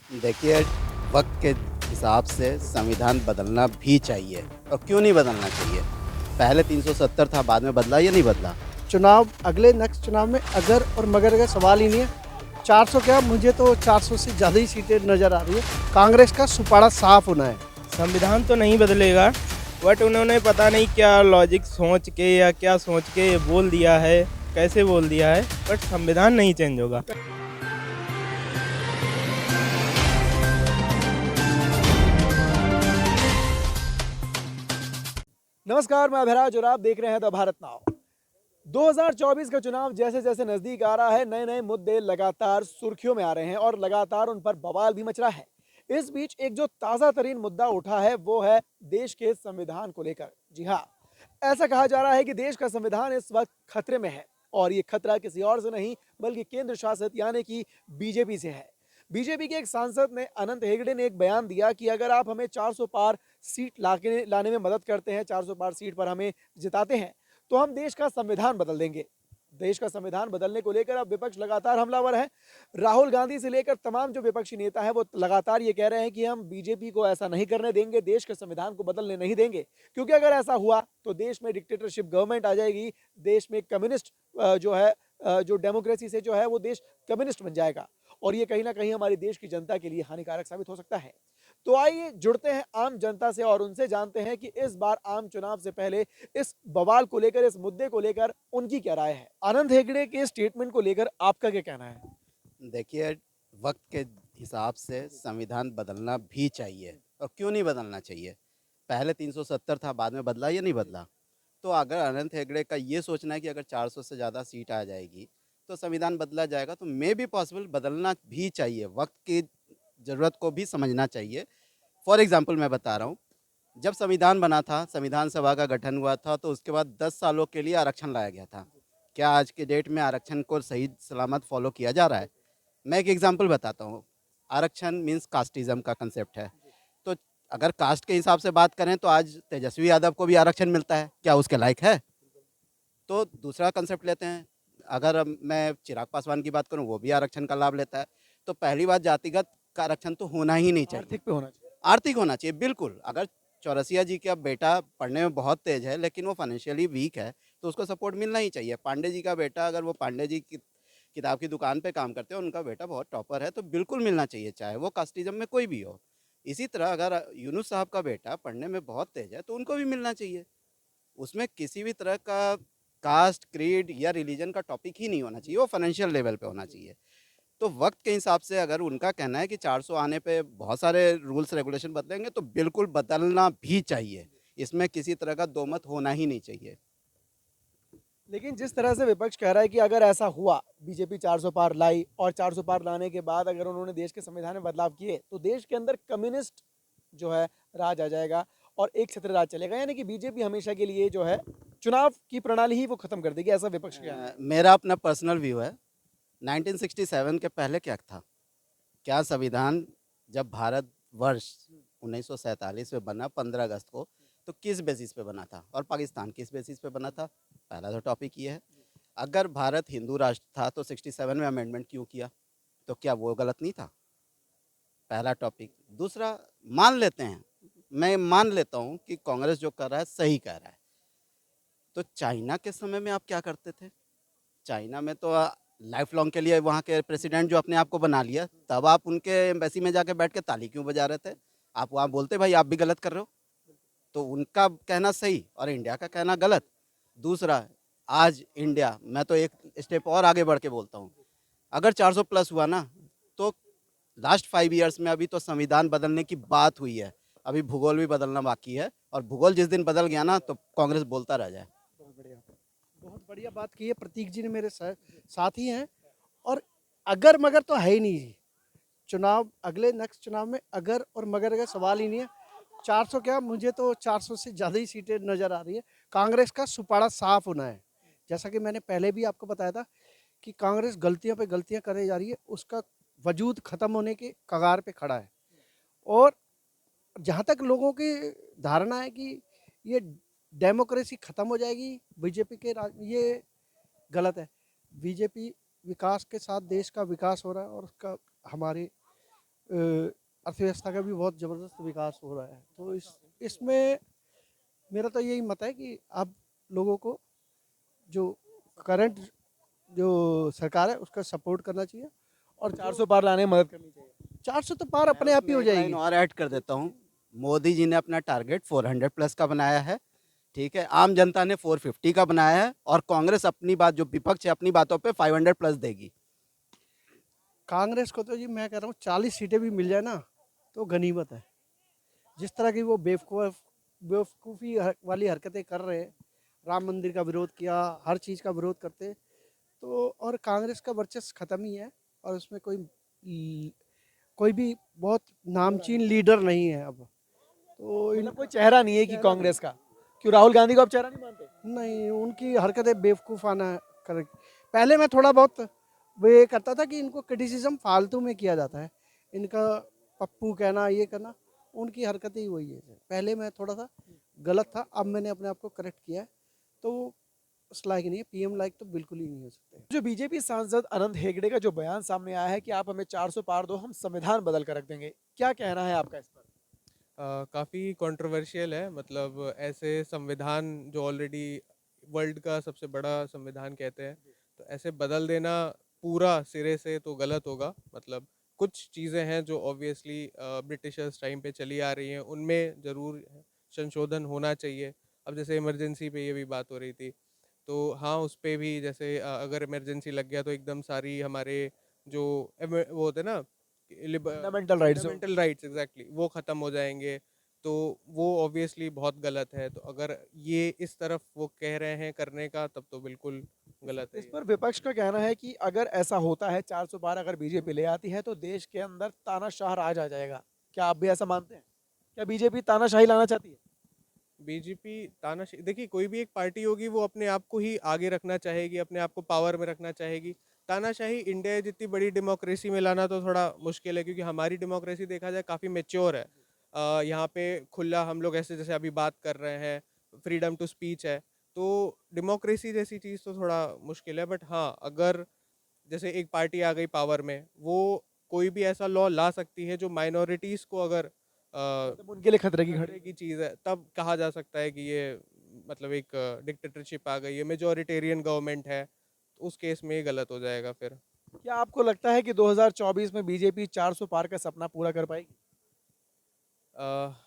देखिए, वक्त के हिसाब से संविधान बदलना भी चाहिए और क्यों नहीं बदलना चाहिए। पहले 370 था, बाद में बदला या नहीं बदला। चुनाव अगले नेक्स्ट चुनाव में अगर और मगर का सवाल ही नहीं है। 400 क्या, मुझे तो 400 से ज़्यादा ही सीटें नज़र आ रही है। कांग्रेस का सुपाड़ा साफ होना है। संविधान तो नहीं बदलेगा, बट उन्होंने पता नहीं क्या लॉजिक सोच के या क्या सोच के ये बोल दिया है, कैसे बोल दिया है, बट संविधान नहीं चेंज होगा। नमस्कार, मैं अभिराज और आप देख रहे हैं द भारत नाउ। 2024 का चुनाव जैसे जैसे नजदीक आ रहा है, नए नए मुद्दे लगातार सुर्खियों में आ रहे हैं और लगातार उन पर बवाल भी मच रहा है। इस बीच एक जो ताज़ा तरीन मुद्दा उठा है वो है देश के संविधान को लेकर। जी हाँ, ऐसा कहा जा रहा है कि देश का संविधान इस वक्त खतरे में है और ये खतरा किसी और से नहीं बल्कि केंद्र शासित यानी कि बीजेपी से है। बीजेपी के एक सांसद ने अनंत हेगड़े ने एक बयान दिया कि अगर आप हमें 400 पार सीट लाने में मदद करते हैं, 400 पार सीट पर हमें जिताते हैं, तो हम देश का संविधान बदल देंगे। देश का संविधान बदलने को लेकर अब विपक्ष लगातार हमलावर है। राहुल गांधी से लेकर तमाम जो विपक्षी नेता है वो लगातार ये कह रहे हैं कि हम बीजेपी को ऐसा नहीं करने देंगे, देश के संविधान को बदलने नहीं देंगे, क्योंकि अगर ऐसा हुआ तो देश में डिक्टेटरशिप गवर्नमेंट आ जाएगी। देश में कम्युनिस्ट जो है जो डेमोक्रेसी से जो है वो देश कम्युनिस्ट बन जाएगा और ये कहीं ना कहीं हमारे देश की जनता के लिए हानिकारक साबित हो सकता है। तो आइए जुड़ते हैं आम जनता से और उनसे जानते हैं कि इस बार आम चुनाव से पहले इस बवाल को लेकर, इस मुद्दे को लेकर उनकी क्या राय है। आनंद हेगड़े के स्टेटमेंट को लेकर आपका क्या कहना है? देखिए, वक्त के हिसाब से संविधान बदलना भी चाहिए और क्यों नहीं बदलना चाहिए। पहले 370 था, बाद में बदला या नहीं बदला। तो अगर अनंत हेगड़े का ये सोचना है कि अगर 400 से ज़्यादा सीट आ जाएगी तो संविधान बदला जाएगा, तो मे भी पॉसिबल बदलना भी चाहिए। वक्त की ज़रूरत को भी समझना चाहिए। फॉर एग्जांपल मैं बता रहा हूँ, जब संविधान बना था, संविधान सभा का गठन हुआ था, तो उसके बाद 10 सालों के लिए आरक्षण लाया गया था। क्या आज के डेट में आरक्षण को सही सलामत फॉलो किया जा रहा है? मैं एक एग्जांपल बताता हूँ। आरक्षण मीन्स कास्टिज्म का कंसेप्ट है। तो अगर कास्ट के हिसाब से बात करें तो आज तेजस्वी यादव को भी आरक्षण मिलता है, क्या उसके लायक है? तो दूसरा कंसेप्ट लेते हैं। अगर मैं चिराग पासवान की बात करूं, वो भी आरक्षण का लाभ लेता है। तो पहली बात, जातिगत का आरक्षण तो होना ही नहीं चाहिए। आर्थिक पे होना चाहिए। आर्थिक होना चाहिए, बिल्कुल। अगर चौरसिया जी का बेटा पढ़ने में बहुत तेज है लेकिन वो फाइनेंशियली वीक है, तो उसको सपोर्ट मिलना ही चाहिए। पांडे जी का बेटा, अगर वो पांडे जी की किताब की दुकान पे काम करते हैं, उनका बेटा बहुत टॉपर है, तो बिल्कुल मिलना चाहिए, चाहे वो कास्टिज्म में कोई भी हो। इसी तरह अगर यूनुस साहब का बेटा पढ़ने में बहुत तेज है तो उनको भी मिलना चाहिए। उसमें किसी भी तरह का कास्ट, क्रीड या रिलीजन का टॉपिक ही नहीं होना चाहिए, वो फाइनेंशियल लेवल पे होना चाहिए। तो वक्त के हिसाब से अगर उनका कहना है कि 400 आने पे बहुत सारे रूल्स रेगुलेशन बदलेंगे, तो बिल्कुल बदलना भी चाहिए। इसमें किसी तरह का दो मत होना ही नहीं चाहिए। लेकिन जिस तरह से विपक्ष कह रहा है कि अगर ऐसा हुआ, बीजेपी 400 पार लाई और 400 पार लाने के बाद अगर उन्होंने देश के संविधान में बदलाव किए तो देश के अंदर कम्युनिस्ट जो है राज आ जाएगा और एक छत्र राज चलेगा, यानी कि बीजेपी हमेशा के लिए जो है चुनाव की प्रणाली ही वो खत्म कर देगी, ऐसा विपक्ष का कहना है। मेरा अपना पर्सनल व्यू है। 1967 के पहले क्या था? क्या संविधान जब भारत वर्ष 1947 में बना 15 अगस्त को, तो किस बेसिस पे बना था और पाकिस्तान किस बेसिस पे बना था? पहला तो टॉपिक ये है। अगर भारत हिंदू राष्ट्र था तो 67 में अमेंडमेंट क्यों किया? तो क्या वो गलत नहीं था? पहला टॉपिक। दूसरा, मान लेते हैं, मैं मान लेता हूँ कि कांग्रेस जो कर रहा है सही कह रहा है। तो चाइना के समय में आप क्या करते थे? चाइना में तो लाइफ लॉन्ग के लिए वहाँ के प्रेसिडेंट जो अपने आप को बना लिया, तब आप उनके एम्बेसी में जाके बैठ के ताली क्यों बजा रहे थे? आप वहाँ बोलते भाई आप भी गलत कर रहे हो। तो उनका कहना सही और इंडिया का कहना गलत। दूसरा, आज इंडिया, मैं तो एक स्टेप और आगे बढ़ के बोलता हूँ, अगर 400 प्लस हुआ ना, तो लास्ट 5 ईयर्स में अभी तो संविधान बदलने की बात हुई है, अभी भूगोल भी बदलना बाकी है। और भूगोल जिस दिन बदल गया ना, तो कांग्रेस बोलता रह जाए। बहुत बढ़िया, बहुत बढ़िया बात की है। प्रतीक जी ने मेरे साथ ही हैं और अगर मगर तो है ही नहीं। चुनाव अगले नेक्स्ट चुनाव में अगर और मगर का सवाल ही नहीं है। 400 क्या, मुझे तो 400 से ज़्यादा ही सीटें नज़र आ रही है। कांग्रेस का सुपाड़ा साफ होना है। जैसा कि मैंने पहले भी आपको बताया था कि कांग्रेस गलतियों पे गलतियां करे जा रही है, उसका वजूद ख़त्म होने के कगार पे खड़ा है। और जहाँ तक लोगों की धारणा है कि ये डेमोक्रेसी ख़त्म हो जाएगी बीजेपी के ये गलत है। बीजेपी विकास के साथ, देश का विकास हो रहा है और उसका हमारे अर्थव्यवस्था का भी बहुत ज़बरदस्त विकास हो रहा है। तो इसमें मेरा तो यही मत है कि आप लोगों को जो करंट जो सरकार है उसका सपोर्ट करना चाहिए और 400 पार लाने में मदद करनी चाहिए। 400 तो पार मैं अपने आप ही उसमें हो एक लाइन जाएगी। और ऐड कर देता हूँ। मोदी जी ने अपना टारगेट 400 प्लस का बनाया है, ठीक है। आम जनता ने 450 का बनाया है और कांग्रेस अपनी बात, जो विपक्ष है, अपनी बातों पे 500 प्लस देगी। कांग्रेस को तो जी मैं कह रहा हूँ 40 सीटें भी मिल जाए ना तो गनीमत है। जिस तरह की वो बेवकूफ़ी वाली हरकतें कर रहे हैं, राम मंदिर का विरोध किया, हर चीज़ का विरोध करते, तो और कांग्रेस का वर्चस्व खत्म ही है और उसमें कोई भी बहुत नामचीन लीडर नहीं है अब। तो मतलब कोई चेहरा नहीं है कि कांग्रेस का। क्यों राहुल गांधी को आप चेहरा नहीं मानते? नहीं, उनकी हरकतें बेवकूफ़ाना कर। पहले मैं थोड़ा बहुत वो ये करता था कि इनको क्रिटिसिज्म फालतू में किया जाता है, इनका पप्पू कहना, ये करना, उनकी हरकतें ही वही है। पहले मैं थोड़ा सा गलत था, अब मैंने अपने आप को करेक्ट किया है, तो उस लायक नहीं है, पीएम लायक तो बिल्कुल ही नहीं हो सकते। जो बीजेपी सांसद अनंत हेगड़े का जो बयान सामने आया है कि आप हमें 400 पार दो, हम संविधान बदल कर रख देंगे, क्या कहना है आपका इस पर? काफ़ी कंट्रोवर्शियल है। मतलब ऐसे संविधान जो ऑलरेडी वर्ल्ड का सबसे बड़ा संविधान कहते हैं, तो ऐसे बदल देना पूरा सिरे से तो गलत होगा। मतलब कुछ चीज़ें हैं जो ऑब्वियसली ब्रिटिशर्स टाइम पे चली आ रही हैं, उनमें ज़रूर संशोधन होना चाहिए। अब जैसे इमरजेंसी पे ये भी बात हो रही थी, तो हाँ, उस पे भी जैसे अगर इमरजेंसी लग गया तो एकदम सारी हमारे जो वो होते हैं ना, फंडामेंटल राइट्स जो फंडामेंटल राइट्स, एग्जैक्टली, वो ख़त्म हो जाएंगे। तो वो ऑब्वियसली बहुत गलत है। तो अगर ये इस तरफ वो कह रहे हैं करने का, तब तो बिल्कुल गलत है इस ये। पर विपक्ष का कहना है कि अगर ऐसा होता है 400 पार अगर बीजेपी ले आती है तो देश के अंदर तानाशाह राज आ जाएगा। क्या आप भी ऐसा मानते हैं? क्या बीजेपी तानाशाही लाना चाहती है? बीजेपी तानाशाही, देखिए, कोई भी एक पार्टी होगी वो अपने आप को ही आगे रखना चाहेगी, अपने आप को पावर में रखना चाहेगी। तानाशाही इंडिया जितनी बड़ी डेमोक्रेसी में लाना तो थोड़ा मुश्किल है, क्योंकि हमारी डेमोक्रेसी देखा जाए काफ़ी मेच्योर है। यहाँ पे खुला हम लोग ऐसे जैसे अभी बात कर रहे हैं, फ्रीडम टू स्पीच है। तो डेमोक्रेसी जैसी चीज़ तो थोड़ा मुश्किल है। बट हाँ, अगर जैसे एक पार्टी आ गई पावर में, वो कोई भी ऐसा लॉ ला सकती है जो माइनॉरिटीज़ को अगर मतलब उनके लिए खतरे की घड़ी। खतरे की चीज़ है, तब कहा जा सकता है कि ये मतलब एक डिक्टेटरशिप आ गई है, मेजॉरिटेरियन गवर्नमेंट है। तो उस केस में ये गलत हो जाएगा फिर। क्या आपको लगता है कि 2024 में बीजेपी 400 पार का सपना पूरा कर पाएगी? अ,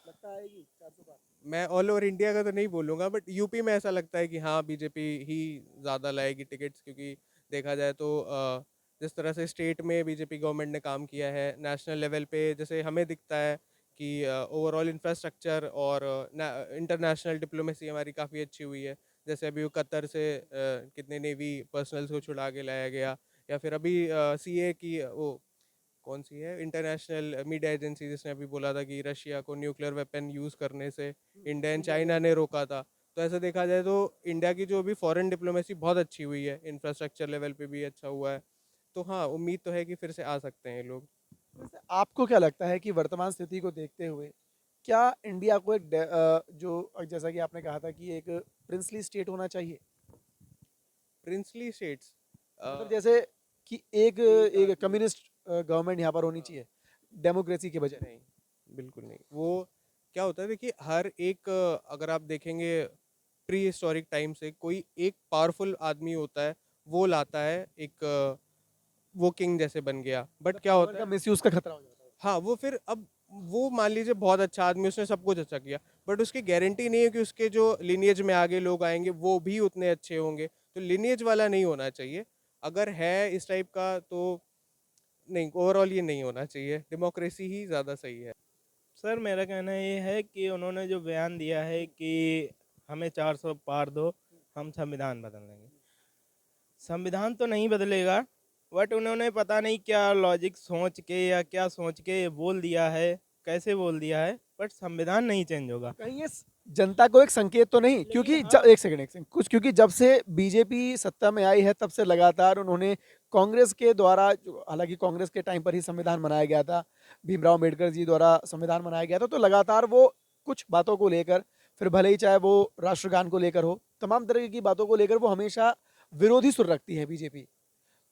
लगता है कि 400 पार? मैं ऑल ओवर इंडिया का तो नहीं बोलूँगा, बट यूपी में ऐसा लगता है कि हाँ, बीजेपी ही ज़्यादा लाएगी टिकट्स, क्योंकि देखा जाए तो जिस तरह से स्टेट में बीजेपी गवर्नमेंट ने काम किया है, नेशनल लेवल पे जैसे हमें दिखता है कि ओवरऑल इंफ्रास्ट्रक्चर और इंटरनेशनल डिप्लोमेसी हमारी काफ़ी अच्छी हुई है। जैसे अभी वो कतर से कितने नेवी पर्सनल्स को छुड़ा के लाया गया, या फिर अभी सीए की वो कौन सी है इंटरनेशनल मीडिया एजेंसी, जिसने अभी बोला था कि रशिया को न्यूक्लियर वेपन यूज़ करने से इंडिया एंड चाइना ने रोका था। तो ऐसा देखा जाए तो इंडिया की जो अभी फॉरेन डिप्लोमेसी बहुत अच्छी हुई है, इंफ्रास्ट्रक्चर लेवल पे भी अच्छा हुआ है। तो हाँ, उम्मीद तो है कि फिर से आ सकते हैं ये लोग। वैसे आपको क्या लगता है कि वर्तमान स्थिति को देखते हुए क्या इंडिया को जो जैसा कि आपने कहा था कि एक प्रिंसली स्टेट होना चाहिए? प्रिंसली स्टेट्स, मतलब जैसे कि एक कम्युनिस्ट गवर्नमेंट यहाँ पर होनी चाहिए डेमोक्रेसी के बजाय। नहीं, बिल्कुल नहीं। वो क्या होता है, देखिए, हर एक अगर आप देखेंगे प्री हिस्टोरिक टाइम से, कोई एक पावरफुल आदमी होता है, वो लाता है एक वो किंग जैसे बन गया। बट क्या पावर होता का है, मिसयूज का खतरा हो जाता है। हाँ, वो फिर अब वो मान लीजिए बहुत अच्छा आदमी, उसने सब कुछ अच्छा किया, बट उसकी गारंटी नहीं है कि उसके जो लिनिएज में आगे लोग आएंगे वो भी उतने अच्छे होंगे। तो लिनिएज वाला नहीं होना चाहिए। अगर है इस टाइप का तो नहीं, ओवरऑल ये नहीं होना चाहिए, डेमोक्रेसी ही ज़्यादा सही है। सर मेरा कहना ये है कि उन्होंने जो बयान दिया है कि हमें 400 पार दो, हम संविधान बदल देंगे। संविधान तो नहीं बदलेगा, बट उन्होंने पता नहीं क्या लॉजिक सोच के या क्या सोच के बोल दिया है, कैसे बोल दिया है, बट संविधान नहीं चेंज होगा। कहीं ये जनता को एक संकेत तो नहीं, क्योंकि एक सेकंड कुछ, क्योंकि जब से बीजेपी सत्ता में आई है तब से लगातार उन्होंने कांग्रेस के द्वारा, हालांकि कांग्रेस के टाइम पर ही संविधान बनाया गया था, भीमराव अम्बेडकर जी द्वारा संविधान बनाया गया था, तो लगातार वो कुछ बातों को लेकर, फिर भले ही चाहे वो राष्ट्रगान को लेकर हो, तमाम तरह की बातों को लेकर वो हमेशा विरोधी सुर रखती है बीजेपी।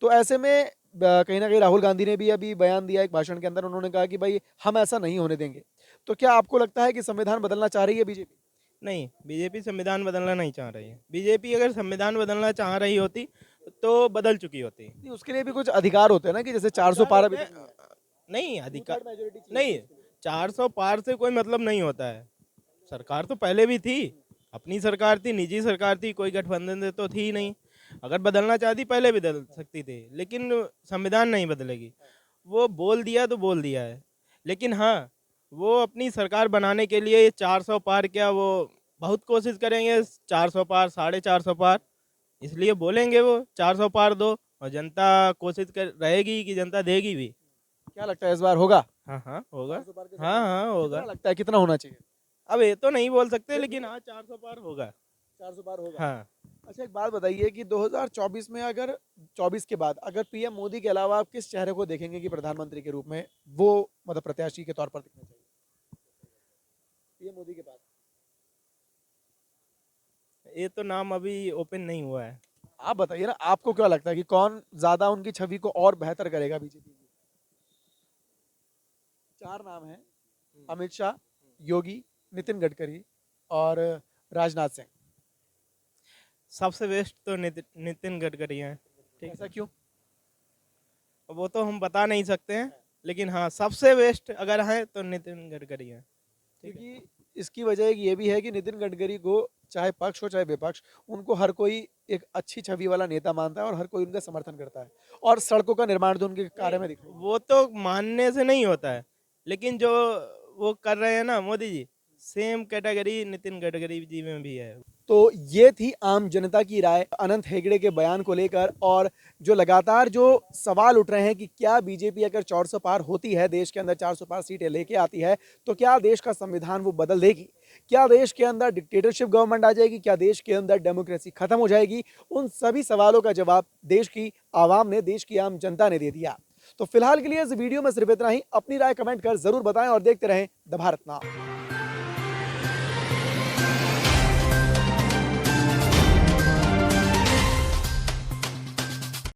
तो ऐसे में कहीं ना कहीं राहुल गांधी ने भी अभी बयान दिया एक भाषण के अंदर, उन्होंने कहा कि भाई हम ऐसा नहीं होने देंगे। तो क्या आपको लगता है कि संविधान बदलना चाह रही है बीजेपी? नहीं, बीजेपी संविधान बदलना नहीं चाह रही है। बीजेपी अगर संविधान बदलना चाह रही होती तो बदल चुकी होती। नहीं, उसके लिए भी कुछ अधिकार होते हैं ना, कि जैसे 400 पार अभी तक नहीं है। नहीं अधिकार, मेजोरिटी चाहिए नहीं, 400 पार से कोई मतलब नहीं होता है। सरकार तो पहले भी थी, अपनी सरकार थी, निजी सरकार थी, कोई गठबंधन से तो थी ही नहीं। अगर बदलना चाहती पहले भी बदल सकती थी, लेकिन संविधान नहीं बदलेगी। वो बोल दिया तो बोल दिया है, लेकिन हाँ, वो अपनी सरकार बनाने के लिए 400 पार क्या, वो बहुत कोशिश करेंगे 400 पार, 450 पार, इसलिए बोलेंगे वो 400 पार दो, और जनता कोशिश कर रहेगी कि जनता देगी भी। क्या लगता है इस बार होगा? हाँ हाँ होगा, 400 पार के हाँ हाँ होगा। कितना लगता है, कितना होना चाहिए? अब ये तो नहीं बोल सकते, लेकिन हाँ 400 पार होगा। 400 पार होगा। हाँ, अच्छा, एक बात बताइए कि 2024 में, अगर 24 के बाद अगर पीएम मोदी के अलावा आप किस चेहरे को देखेंगे कि प्रधानमंत्री के रूप में वो मतलब प्रत्याशी के तौर पर दिखना चाहिए पीएम मोदी के बाद? ये तो नाम अभी ओपन नहीं हुआ है। आप बताइए ना, आपको क्या लगता है कि कौन ज्यादा उनकी छवि को और बेहतर करेगा बीजेपी की? 4 नाम हैं: अमित शाह, योगी, नितिन गडकरी और राजनाथ सिंह। सबसे बेस्ट तो नितिन गडकरी हैं। ठीक, ऐसा क्यों? वो तो हम बता नहीं सकते हैं, लेकिन हाँ सबसे बेस्ट अगर है तो नितिन गडकरी हैं। ठीक है। क्योंकि इसकी वजह एक ये भी है कि नितिन गडकरी को चाहे पक्ष हो चाहे विपक्ष, उनको हर कोई एक अच्छी छवि वाला नेता मानता है और हर कोई उनका समर्थन करता है, और सड़कों का निर्माण तो उनके कार्य में दिख रहा है। वो तो मानने से नहीं होता है, लेकिन जो वो कर रहे हैं ना मोदी जी, सेम कैटेगरी नितिन गडकरी जी में भी है। तो ये थी आम जनता की राय अनंत हेगड़े के बयान को लेकर, और जो लगातार जो सवाल उठ रहे हैं कि क्या बीजेपी अगर 400 पार होती है, देश के अंदर 400 पार सीटें लेके आती है, तो क्या देश का संविधान वो बदल देगी? क्या देश के अंदर डिक्टेटरशिप गवर्नमेंट आ जाएगी? क्या देश के अंदर डेमोक्रेसी खत्म हो जाएगी? उन सभी सवालों का जवाब देश की आवाम ने, देश की आम जनता ने दे दिया। तो फिलहाल के लिए इस वीडियो में सिर्फ इतना ही। अपनी राय कमेंट कर जरूर बताएं और देखते रहें द भारत नाउ।